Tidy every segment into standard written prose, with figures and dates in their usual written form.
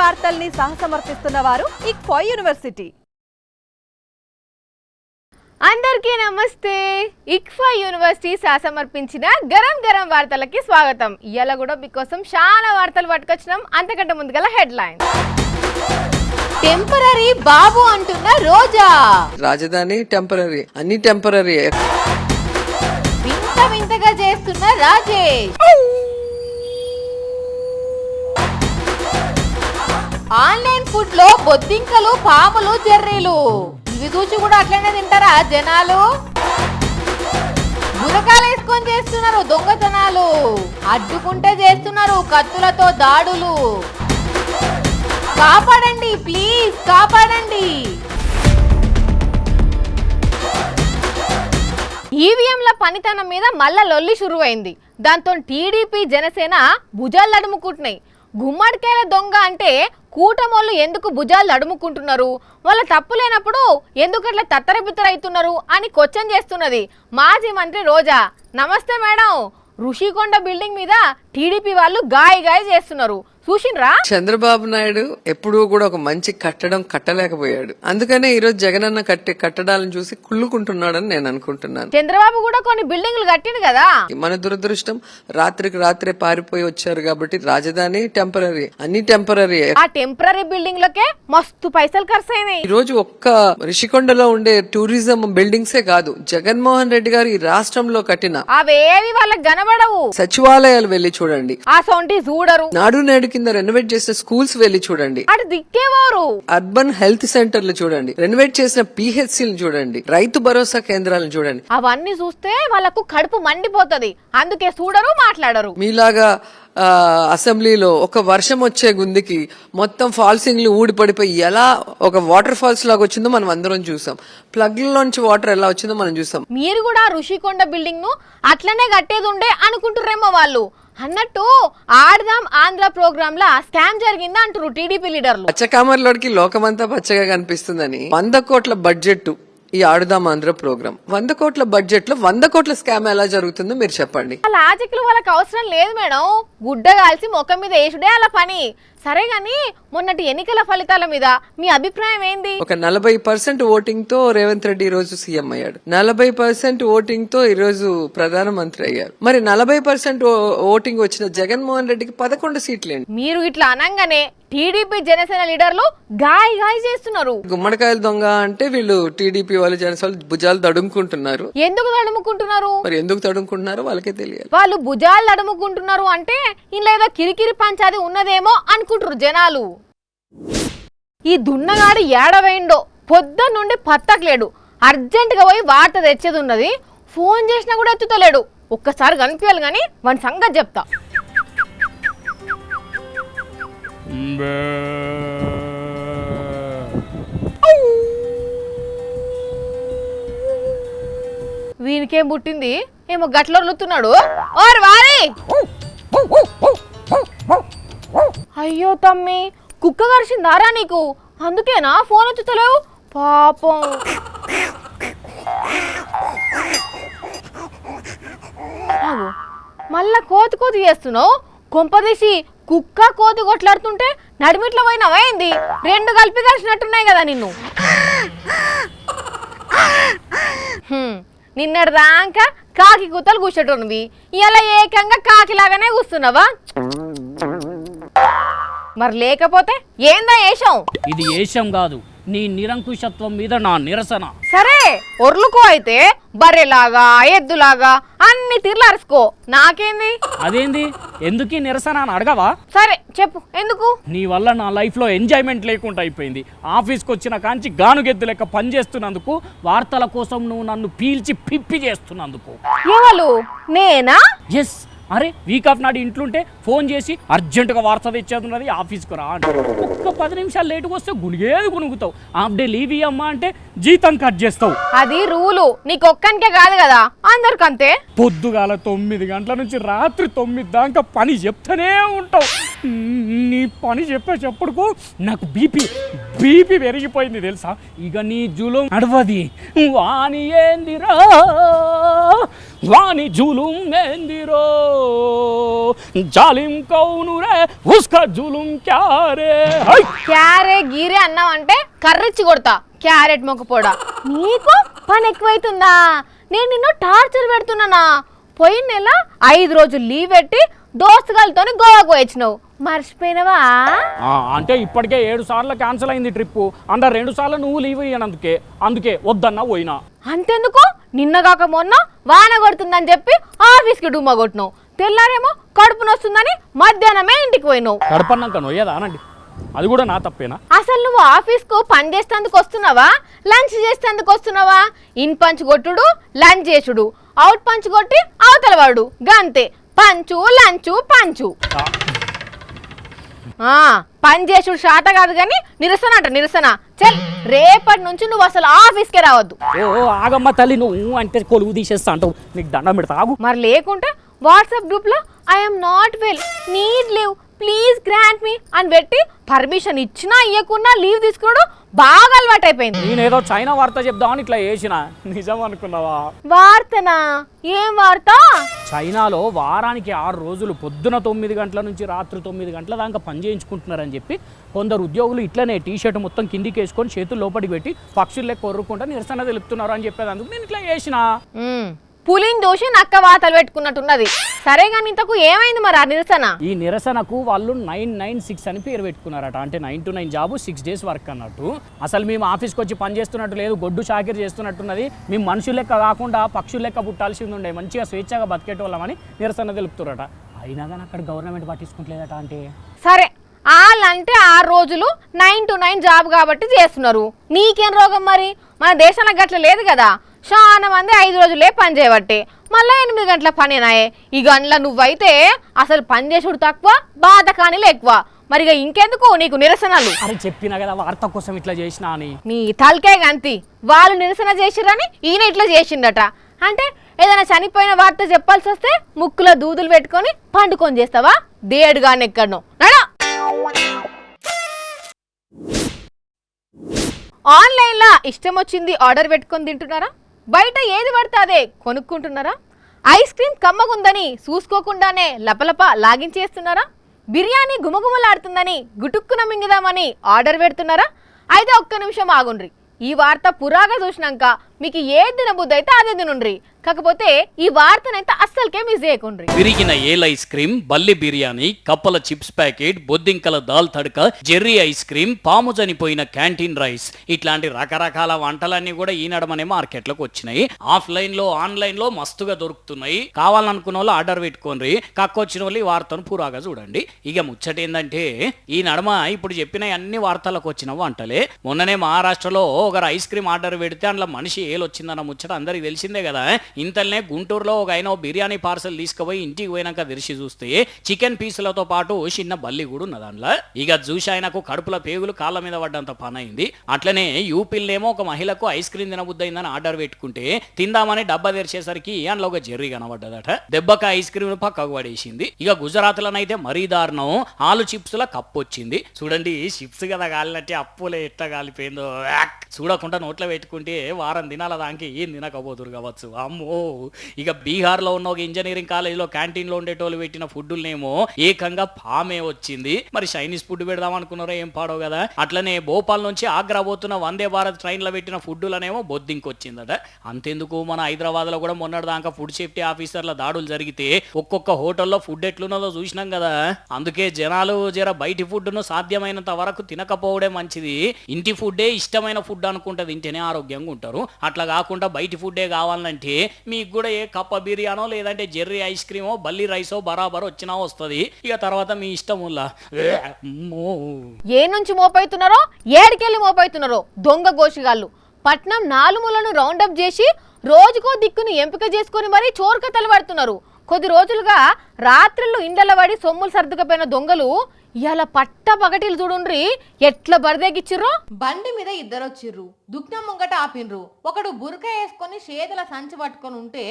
వార్తల్ని సహసమర్పిస్తున్న వారు ఇక్ఫా యూనివర్సిటీ. అందరికీ నమస్తే. ఇక్ఫా యూనివర్సిటీ సమర్పించిన గరం గరం వార్తలకి స్వాగతం. ఇవాళ కూడా మీకోసం చాలా వార్తలు పట్టుకొచ్చినాం. అంతకంటే ముందుగల హెడ్ లైన్. టెంపరరీ బాబు అంటున్న రోజా. రాజధాని టెంపరరీ, అన్ని టెంపరరీ. వింత వింతగా చేస్తున్న రాజేష్. ఆన్లైన్ ఫుడ్ లో బొద్దింకలు, పాములు, జెర్రీలు ఇవి చూసి కూడా అట్లనే తింటారా జనాలు? గురకాలు వేసుకొని చేస్తున్నారు దొంగతనాలు, అడ్డుకుంటే చేస్తున్నారు కత్తులతో దాడులు. కాపాడండి ప్లీజ్, కాపాడండి. ఈవీఎంల పనితనం మీద మళ్ళా లొల్లి షురువైంది. దాంతో టీడీపీ, జనసేన భుజాలు నడుముకుంటున్నాయి. గుమ్మడికాయల దొంగ అంటే కూటమోళ్ళు ఎందుకు భుజాలు నడుముకుంటున్నారు, వాళ్ళ తప్పు లేనప్పుడు ఎందుకట్లా తత్తరబిత్తరైతున్నారు అని క్వశ్చన్ చేస్తున్నది మాజీ మంత్రి రోజా. నమస్తే మేడం. ఋషికొండ బిల్డింగ్ మీద టీడీపీ వాళ్ళు గాయ చేస్తున్నారు, చూసిండ్రా? చంద్రబాబు నాయుడు ఎప్పుడూ కూడా ఒక మంచి కట్టడం కట్టలేకపోయాడు. అందుకనే ఈ రోజు జగనన్న కట్టడాలను చూసి కుళ్ళుకుంటున్నాడని నేను అనుకుంటున్నాను. చంద్రబాబు కూడా కొన్ని బిల్డింగ్లు కట్టిండు కదా. మన దురదృష్టం రాత్రికి రాత్రే పారిపోయి వచ్చారు కాబట్టి రాజధాని టెంపరరీ, అన్ని టెంపరరీ. ఆ టెంపరరీ బిల్డింగ్ లకే మస్తు పైసలు ఖర్చు అయినాయి. ఈ రోజు ఒక్క రిషికొండలో ఉండే టూరిజం బిల్డింగ్సే కాదు, జగన్మోహన్ రెడ్డి గారు ఈ రాష్ట్రంలో కట్టిన అవేవి వాళ్ళకి కనబడవు. సచివాలయాలు వెళ్లి చూడండి, ఆ సొంటి చూడరు. నాడు నేడు కింద రెనోవేట్ చేసిన స్కూల్స్ వెళ్లి చూడండి, అటు దిక్కేవారు. అర్బన్ హెల్త్ సెంటర్లు చూడండి, రెనోవేట్ చేసిన పిహెచ్సిలు చూడండి, రైతు భరోసా కేంద్రాలను చూడండి. అవన్నీ చూస్తే వాళ్ళకు కడుపు మండిపోతది, అందుకే చూడరు, మాట్లాడరు. మీలాగా అసెంబ్లీలో ఒక వర్షం వచ్చే గుందికి మొత్తం ఫాల్సింగ్లు ఊడిపడిపోయి ఎలా ఒక వాటర్ ఫాల్స్ లాగా వచ్చిందో మనం అందరం చూసాం. ప్లగ్లలోంచి వాటర్ ఎలా వచ్చిందో మనం చూసాం. మీరు కూడా ఋషికొండ బిల్డింగ్ ను అట్లనే కట్టేది ఉండే అనుకుంటుర్రేమో వాళ్ళు. అన్నట్టు ఆడదాం ఆంధ్ర ప్రోగ్రామ్ లా స్కామ్ జరిగింది అంటారు టీడీపీ లీడర్లు. పచ్చకామర్లోకి లోకమంతా పచ్చగా కనిపిస్తుందని 100 కోట్ల బడ్జెట్ ఈ ఆడుదాం ఆంధ్ర ప్రోగ్రామ్. 100 కోట్ల బడ్జెట్ లో 100 కోట్ల స్కామ్ ఎలా జరుగుతుందో మీరు చెప్పండి. లాజిక్లు వాళ్ళకి అవసరం లేదు మేడం. గుడ్డ కాల్చి ముఖం మీద వేసుడే అలా పని. సరే గాని మొన్నటి ఎన్నికల ఫలితాల మీద మీ అభిప్రాయం ఏంది? ఒక 40% ఓటింగ్ తో రేవంత్ రెడ్డి ఈ రోజు సీఎం అయ్యాడు. 40% ఓటింగ్ తో ఈ రోజు ప్రధానమంత్రి అయ్యారు. మరి 40% ఓటింగ్ వచ్చిన జగన్మోహన్ రెడ్డికి 11 సీట్లు. మీరు ఇట్లా అనంగానే టీడీపీ, జనసేన లీడర్లు గాయ చేస్తున్నారు. గుమ్మడికాయల దొంగ అంటే వీళ్ళు టీడీపీ వాళ్ళు, జనసేన భుజాలు తడుముకుంటున్నారు. ఎందుకు తడుముకుంటున్నారు? మరి ఎందుకు తడుముకుంటున్నారో వాళ్ళకే తెలియాలి. వాళ్ళు భుజాలు తడుముకుంటున్నారు అంటే ఇలా ఏదో కిరికిరి పంచాది ఉన్నదేమో అనుకుంటారు జనాలు. ఈ దున్నగాడు ఏడవేండో పొద్దున్న నుండి పత్తకలేడు. అర్జెంట్ గా పోయి వార్త తెచ్చేది ఉన్నది. ఫోన్ చేసినా కూడా ఎత్తుతలేడు. ఒక్కసారి కనిపించాలి గాని వాని సంగతి చెప్తా. వీనికేం పుట్టింది ఏమో గట్ల రుతున్నాడు. ఓర్ వారి. అయ్యో తమ్మి, కుక్క కరిచిందారా నీకు? అందుకేనా ఫోన్ ఎత్తుతలేవు? పాపం. మళ్ళా కోతి చేస్తున్నావు. కొంపదీసి కుక్క కోతి కొట్లాడుతుంటే నడిమిట్లో పోయినావా ఏంది? 2 కలిపి కలిసినట్టున్నాయి కదా నిన్ను. నిన్నటి దాకా కాకి కూతలు కూర్చోటోనివి, ఇలా ఏకంగా కాకిలాగానే కూస్తున్నావా? మరి లేకపోతే ఏందా ఏషం? ఇది ఏషం కాదు, నీ నిరంకుశత్వం మీద నా నిరసన. సరే ఒర్లుకో అయితే, బర్రెలాగా ఎద్దులాగా అన్ని తీర్లు అరుసుకో, నాకేంది? అదేంది, ఎందుకు నిరసన అని అడగవా? సరే చెప్పు ఎందుకు? నీ వల్ల నా లైఫ్ లో ఎంజాయ్మెంట్ లేకుండా అయిపోయింది. ఆఫీస్కి వచ్చిన కాంచి గానుగెద్దు లెక్క పని చేస్తున్నందుకు, వార్తల కోసం నువ్వు నన్ను పీల్చి పిప్పి చేస్తున్నందుకు. ఎవరు? నేనా? ఎస్. అరే వీక్ ఆఫ్ నాడు ఇంట్లుంటే ఫోన్ చేసి అర్జెంటుగా వార్త తెచ్చేది ఉన్నది, ఆఫీస్కు రా అంటే ఒక్క 10 నిమిషాలు లేటుగా వస్తే గునిగేది గునుగుతావు. హాఫ్ డే లీవ్ ఇయ్యమ్మా అంటే జీతం కట్ చేస్తావు. అది రూలు, నీకొక్కనికే కాదు కదా, అందరికంతే. పొద్దుగాల 9 గంటల నుంచి రాత్రి 9 దాకా పని చెప్తానే ఉంటావు. నీ పని చెప్పేటప్పుడుకు నాకు బీపీ పెరిగిపోయింది తెలుసా. ఇక నీ జూలం నడవది. వాణి ఏందిరా, వాణి జూలం ఏందిరో, జాలిం కౌను రే ఉస్కా జులుం క్యా రే హై క్యారే గీరే అన్నావంటే కర్రిచ్చి కొడతా క్యారెట్ మొక్కపోడా నీకు పని ఎక్కువైతుందా నేను నిన్ను టార్చర్ పెడుతున్నానా పోయిన నెల 5 రోజులు లీవ్ పెట్టి దోస్తుగాలతో గోవాకు వచ్చినావు మర్చిపోయినవా అంటే ఇప్పటికే 7 సార్లు క్యాన్సిల్ అయింది ట్రిప్ అందా 2 సార్లు నువ్వు లీవ్ అయ్యాను అందుకే వద్దన్నా పోయినా అంతెందుకు నిన్నగాక మొన్న వాన కొడుతుందని చెప్పి ఆఫీస్కి డుమ్మా కొట్టినావు తెల్లారేమో కడుపు నొస్తుందని మధ్యాహ్నమే ఇంటికి పోయినావు గడపన్నాక నొయ్యదా అనండి అది కూడా నా తప్పేనా అసలు నువ్వు ఆఫీస్కు పని చేసేందుకు వస్తున్నావా లంచ్ చేసేందుకు వస్తున్నావా ఇన్ పంచ్ కొట్టుడు లంచ్ చేసుడు అవుట్ పంచ్ కొట్టి అవతల వాడు గంతే పంచు లంచు పంచు పని చేసుడు శాత కాదు కానీ నిరసన అంట నిరసన చల్ రేపటి నుంచి నువ్వు అసలు ఆఫీస్కే రావద్దు ఓ ఆగమ్మ తల్లి నువ్వు అంటే కొలువు తీసేస్తా అంటావు నీకు దండం పెడతా ఆగు మరి లేకుంటే వాట్సాప్ గ్రూప్లో I'm not well need leave please grant me అని పెట్టి పర్మిషన్ ఇచ్చినా ఇవ్వకున్నా లీవ్ తీసుకోవడం బాగా అలవాటు అయిపోయింది నేనేదో చైనా వార్త చెప్దామని ఇట్లా చేసిన నిజం అనుకున్నావా వార్తనా ఏం వార్త చైనాలో వారానికి 6 రోజులు పొద్దున 9 గంటల నుంచి రాత్రి 9 గంటల దాకా పని చేయించుకుంటున్నారని చెప్పి కొందరు ఉద్యోగులు ఇట్లనే టీషర్ట్ మొత్తం కిందికి వేసుకొని చేతులు లోపలికి పెట్టి పక్షులే కొర్రుకుంటా నిరసన తెలుపుతున్నారు అని చెప్పేదందుకు నేను ఇట్లా చేసిన పులిని దోషి నక్క వాతలు పెట్టుకున్నట్టున్నది సరే కానీ ఇంతకు ఏమైంది మరి ఆ నిరసన ఈ నిరసనకు వాళ్ళు 996 అని పేరు పెట్టుకున్నారట అంటే 9 to 9 జాబు 6 days వర్క్ అన్నట్టు అసలు మేము ఆఫీస్కి వచ్చి పని చేస్తున్నట్టు లేదు గొడ్డు చాకిరి చేస్తున్నట్టున్నది మేము మనుషుల లెక్క కాకుండా పక్షుల లెక్క పుట్టాల్సింది ఉండే మంచిగా స్వేచ్ఛగా బతికేటోళ్ళమని నిరసన తెలుపుతున్నారట అయినా కానీ అక్కడ గవర్నమెంట్ పట్టించుకుంటలేదట అంటే సరే వాళ్ళంటే 6 రోజులు 9 to 9 జాబ్ కాబట్టి చేస్తున్నారు నీకేం రోగం మరి మన దేశంలో గట్ల లేదు కదా చాలా మంది 5 రోజులే పని చేయబట్టే మళ్ళీ 8 గంటల పనేనాయే ఈ గంటల నువ్వైతే అసలు పని చేసుడు తక్కువ బాధ కానీలు ఎక్కువ మరిగా ఇంకెందుకు నీకు నిరసనలు అరే చెప్పినా కదా వార్త కోసం ఇట్లా చేసినా అని నీ తలకే గంతి వాళ్ళు నిరసన చేసిరని ఈయన ఇట్లా చేసిండట అంటే ఏదైనా చనిపోయిన వార్త చెప్పాల్సి వస్తే ముక్కులో దూదులు పెట్టుకొని పండుకొని చేస్తావా దేడుగాని ఎక్కడనో నడా ఆన్లైన్లో ఇష్టం వచ్చింది ఆర్డర్ పెట్టుకొని తింటున్నారా బయట ఏది పడితే అదే కొనుక్కుంటున్నారా ఐస్ క్రీమ్ కమ్మగుందని చూసుకోకుండానే లపలప లాగించేస్తున్నారా బిర్యానీ గుమగుమలాడుతుందని గుటుక్కున మింగుదామని ఆర్డర్ పెడుతున్నారా అయితే ఒక్క నిమిషం ఆగుండ్రి ఈ వార్త పురాగా చూసినాక మీకు ఏ దినబుద్ధి అయితే అదే తినుండ్రి కాకపోతే ఈ వార్తనైతే అస్సలకే మిస్ చేయకుండ్రి విరిగిన ఏల్ ఐస్ క్రీమ్ బల్లి బిర్యానీ కప్పల చిప్స్ ప్యాకెట్ బొద్దింకల దాల్ తడక జెర్రీ ఐస్ క్రీమ్ పాము చనిపోయిన క్యాంటీన్ రైస్ ఇట్లాంటి రకరకాల వంటలన్నీ కూడా ఈ నడమనే మార్కెట్లోకి వచ్చినాయి ఆఫ్లైన్ లో ఆన్లైన్ లో మస్తుగా దొరుకుతున్నాయి కావాలనుకున్న వాళ్ళు ఆర్డర్ పెట్టుకోండి కక్కొచ్చిన వాళ్ళు ఈ వార్తను పురాగా చూడండి ఇక ముచ్చట ఏంటంటే ఈ నడమ ఇప్పుడు చెప్పిన అన్ని వార్తలకు వచ్చిన వంటలే మొన్ననే మహారాష్ట్రలో ఒకరు ఐస్ క్రీమ్ ఆర్డర్ పెడితే అందులో మనిషి ఏలు వచ్చిందన్న ముచ్చట అందరికి తెలిసిందే కదా ఇంతలోనే గుంటూరులో ఒక ఆయన బిర్యానీ పార్సల్ తీసుకుపోయి ఇంటికి పోయినాక తెరిచి చూస్తే చికెన్ పీసులతో పాటు చిన్న బల్లి కూడా ఉన్న దాంట్లో ఇక చూసి ఆయనకు కడుపుల పేగులు కాళ్ళ మీద పడ్డంత పని అయింది అట్లనే యూపీలోనేమో ఒక మహిళకు ఐస్ క్రీమ్ తినబుద్దయిందని ఆర్డర్ పెట్టుకుంటే తిందామని డబ్బా తెరిచేసరికి అందులో ఒక జెర్రీ కనబడ్డదట దెబ్బక ఐస్ క్రీమ్ పక్కకు పడేసింది ఇక గుజరాత్లోనైతే మరీ దారుణం ఆలు చిప్స్ల కప్పు వచ్చింది చూడండి చిప్స్ కదా కాలినట్టే అప్పులే ఎట్లా కాలిపోయిందో చూడకుండా నోట్లో పెట్టుకుంటే వారం దినాల దానికి ఏం తినకపోతురు కావచ్చు అమ్మో ఇక బీహార్లో ఉన్న ఒక ఇంజనీరింగ్ కాలేజీలో క్యాంటీన్లో ఉండేటోళ్ళు పెట్టిన ఫుడ్డులనేమో ఏకంగా పామే వచ్చింది మరి చైనీస్ ఫుడ్ పెడదాం అనుకున్నారో ఏం పాడో కదా అట్లనే భోపాల్ నుంచి ఆగ్రా పోతున్న వందే భారత్ ట్రైన్లో పెట్టిన ఫుడ్డులనేమో బొద్దింకొచ్చిందట అంతెందుకు మన హైదరాబాద్లో కూడా మొన్నటిదాకా ఫుడ్ సేఫ్టీ ఆఫీసర్ల దాడులు జరిగితే ఒక్కొక్క హోటల్లో ఫుడ్ ఎట్లున్నదో చూసినాం కదా అందుకే జనాలు జర బయటి ఫుడ్ను సాధ్యమైనంత వరకు తినకపోవడే మంచిది ఇంటి ఫుడ్డే ఇష్టమైన ఫుడ్ అనుకుంటే తింటేనే ఆరోగ్యంగా ఉంటారు అట్లా కాకుండా బయటి ఫుడ్డే కావాలంటే మీకు కూడా ఏ కప్ప బిర్యానో లేదంటే జెర్రీ ఐస్ క్రీమో బల్లి రైసో బరాబర్ వచ్చినా వస్తుంది ఇక తర్వాత మీ ఇష్టం ఏ నుంచి మోపైతున్నారో ఏడికెళ్ళి మోపైతున్నారో దొంగ గోషిగాళ్ళు పట్నం 4 మూలను రౌండప్ చేసి రోజుకో దిక్కుని ఎంపిక చేసుకుని మరీ చోరుకతలు పడుతున్నారు కొద్ది రోజులుగా రాత్రులు ఇండ్ల పడి సొమ్ములు సర్దుకపోయిన దొంగలు ఇలా పట్ట పగటిలు చూడుండ్రి ఎట్లా బరిదెగిచ్చిర్రో బండి మీద 2 వచ్చిర్రు దుఃఖం ముంగట ఆపిన్రు ఒకడు బురక వేసుకొని చేతుల సంచి పట్టుకొని ఉంటే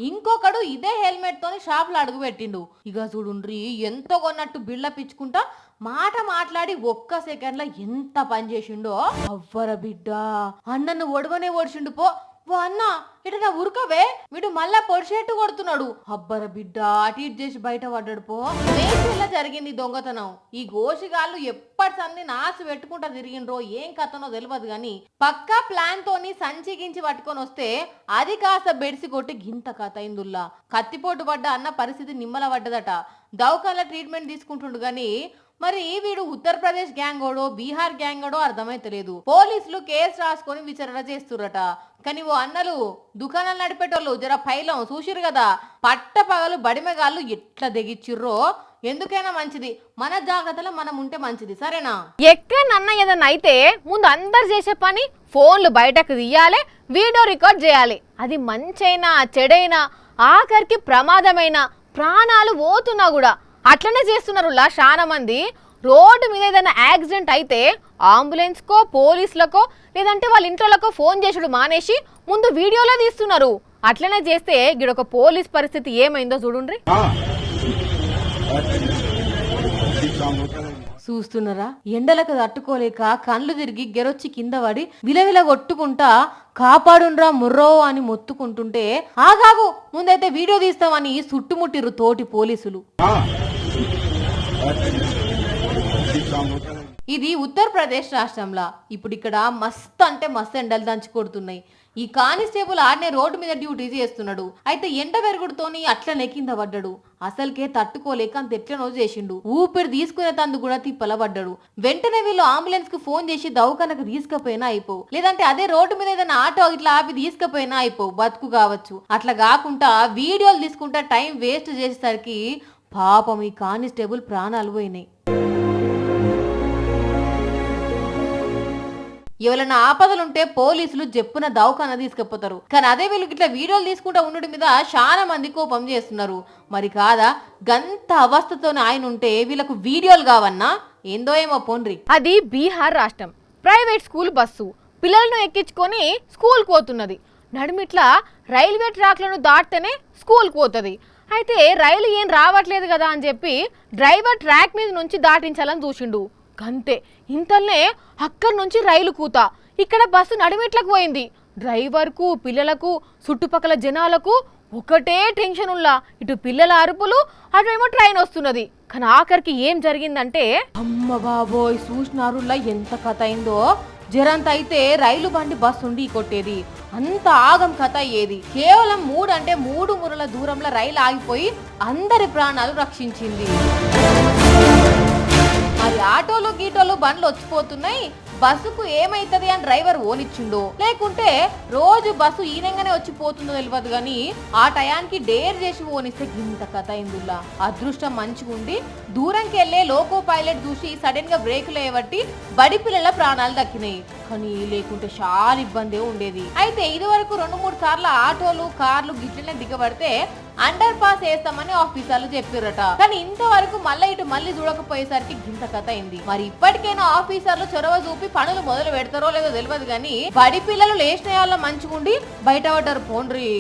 ఇంకొకడు ఇదే హెల్మెట్ తోని షాపులో అడుగు పెట్టిండు ఇక చూడుండ్రి ఎంతో కొన్నట్టు బిల్డప్ ఇచ్చుకుంటా మాట మాట్లాడి ఒక్క సెకండ్ లో ఎంత పని చేసిండో అవ్వర బిడ్డ అన్నను ఒడవనే ఓడిచిండు పో వా అన్న ఇటు నా ఉరకవే వీడు మళ్ళా పొడిచేట్టు కొడుతున్నాడు. అబ్బర బిడ్డ అటు ఇటు చేసి బయట పడ్డాడు పో. ఇలా జరిగింది దొంగతనం. ఈ గోషిగాళ్ళు ఎప్పటి సంది నాసు పెట్టుకుంటా తిరిగిండ్రో ఏం కథనో తెలియదు గాని పక్కా ప్లాన్ తోని సంచిగించి పట్టుకొని వస్తే అది కాస్త బెడిసి కొట్టి గింత కథ అయిందుల్లా. కత్తిపోటు పడ్డ అన్న పరిస్థితి నిమ్మల పడ్డదట. దవాఖానలో ట్రీట్మెంట్ తీసుకుంటుండు గాని మరి వీడు ఉత్తరప్రదేశ్ గ్యాంగోడో బీహార్ గ్యాంగోడో అర్థమైతలేదు. పోలీసులు కేసు రాసుకొని విచారణ చేస్తుర్రట. కానీ ఓ అన్నలు దుకాణాలు నడిపేటోళ్ళు జర పైలం చూసిరు కదా, పట్ట పగలు బడిమెగాళ్ళు ఎట్లా తెగిచ్చిర్రో. ఎందుకైనా మంచిది మన జాగ్రత్తలో మనం ఉంటే మంచిది, సరేనా? ఎక్కడన్నా ఏదన్నా అయితే ముందు అందరు చేసే పని ఫోన్లు బయటకు తీయాలి, వీడియో రికార్డ్ చేయాలి. అది మంచైనా చెడైనా ఆఖరికి ప్రమాదమైన ప్రాణాలు పోతున్నా కూడా అట్లనే చేస్తున్నారు. చాలా మంది రోడ్డు మీద ఏదైనా యాక్సిడెంట్ అయితే అంబులెన్స్కో పోలీసులకో లేదంటే వాళ్ళ ఇంట్లోకో ఫోన్ చేసుడు మానేసి ముందు వీడియోలో తీస్తున్నారు. అట్లనే చేస్తే గిడొక పోలీస్ పరిస్థితి ఏమైందో చూడుండ్రి. చూస్తున్నారా, ఎండలకు తట్టుకోలేక కళ్ళు తిరిగి గెరొచ్చి కింద పడి విలవిల కొట్టుకుంటా కాపాడుండ్రా ముర్రో అని మొత్తుకుంటుంటే ఆగాగు ముందైతే వీడియో తీస్తామని చుట్టుముట్టిరు తోటి పోలీసులు. ఇది ఉత్తరప్రదేశ్ రాష్ట్రంలో. ఇప్పుడు ఇక్కడ మస్తు అంటే మస్తు ఎండలు దంచి కొడుతున్నాయి. ఈ కానిస్టేబుల్ ఆడనే రోడ్డు మీద డ్యూటీ చేస్తున్నాడు. అయితే ఎండ వెరుగుడుతోని అట్లనే కింద పడ్డాడు. అసలుకే తట్టుకోలేక అంత ఎట్లనో చేసిండు. ఊపిరి తీసుకునే తందు కూడా తిప్పల పడ్డాడు. వెంటనే వీళ్ళు అంబులెన్స్ కు ఫోన్ చేసి దవాఖానకు తీసుకుపోయినా అయిపో, లేదంటే అదే రోడ్డు మీద ఏదైనా ఆటో ఇట్లా ఆపి తీసుకుపోయినా అయిపో, బతుకు కావచ్చు. అట్లా కాకుండా వీడియోలు తీసుకుంటా టైం వేస్ట్ చేసేసరికి పాపం ఈ కానిస్టేబుల్ ప్రాణాలు పోయినాయి. ఎవరైనా ఆపదలుంటే పోలీసులు చెప్పున దవాఖాన తీసుకుపోతారు. కానీ అదే వీళ్ళు ఇట్లా వీడియోలు తీసుకుంటా ఉండడం మీద చాలా మంది కోపం చేస్తున్నారు. మరి కాదా గంత అవస్థతోనే ఆయన ఉంటే వీళ్ళకు వీడియోలు కావన్నా ఏందో ఏమో పోన్రి. అది బీహార్ రాష్ట్రం. ప్రైవేట్ స్కూల్ బస్సు పిల్లలను ఎక్కించుకొని స్కూల్కి పోతున్నది. నడుమిట్లా రైల్వే ట్రాక్లను దాటితేనే స్కూల్కి పోతుంది. అయితే రైలు ఏం రావట్లేదు కదా అని చెప్పి డ్రైవర్ ట్రాక్ మీద నుంచి దాటించాలని చూసిండు. అంతే ఇంతల్నే అక్కడి నుంచి రైలు కూత. ఇక్కడ బస్సు నడిమిట్లకు పోయింది. డ్రైవర్కు పిల్లలకు చుట్టుపక్కల జనాలకు ఒకటే టెన్షన్ ఉల్లా. ఇటు పిల్లల అరుపులు అటువేమో ట్రైన్ వస్తున్నది. కానీ ఆఖరికి ఏం జరిగిందంటే అమ్మ బాబోయ్ చూసినారులా ఎంత కథ అయిందో. జరంత అయితే రైలు బండి బస్సు ఉండి కొట్టేది, అంత ఆగం కథ అయ్యేది. కేవలం 3 మురల దూరంలో రైలు ఆగిపోయి అందరి ప్రాణాలు రక్షించింది. మరి ఆటోలు గీటోలు బండ్లు వచ్చిపోతున్నాయి. బస్సుకు ఏమైతుంది అని డ్రైవర్ ఓనిచ్చిండో లేకుంటే రోజు బస్సు ఈనంగానే వచ్చిపోతుందో తెలియదు కానీ ఆ టయానికి డేర్ చేసి ఓనిస్తే ఇంత కథ అయిందిలా. అదృష్టం మంచిగుండి దూరంకి వెళ్లే లోకో పైలట్ చూసి సడన్ గా బ్రేకులు వేయబట్టి బడి పిల్లల ప్రాణాలు దక్కినాయి. కానీ లేకుంటే చాలా ఇబ్బంది ఉండేది. అయితే ఇది వరకు 2-3 సార్లు ఆటోలు కార్లు గిట్లనే దిగబడితే అండర్ పాస్ వేస్తామని ఆఫీసర్లు చెప్పారట. కానీ ఇంతవరకు మళ్ళీ చూడకపోయేసరికి గింత కథ అయింది. మరి ఇప్పటికైనా ఆఫీసర్లు చొరవ చూపి పనులు మొదలు పెడతారో లేదో తెలియదు కానీ బడి పిల్లలు లేచిన వాళ్ళ మంచిగుండి బయటపడ్డారు పోండ్రి.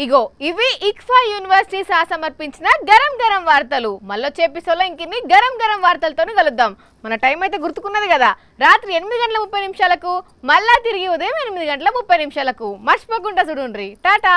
ఇగో ఇవి ఇక్ఫా యూనివర్సిటీ సమర్పించిన గరం గరం వార్తలు. మళ్ళొచ్చే ఎపిసోడ్లో ఇంకిన్ని గరం గరం వార్తలతో కలుద్దాం. మన టైం అయితే గుర్తుకున్నది కదా, రాత్రి 8:30 మళ్ళా తిరిగి ఉదయం 8:30 మర్చిపోకుండా చూడుండ్రి. టాటా.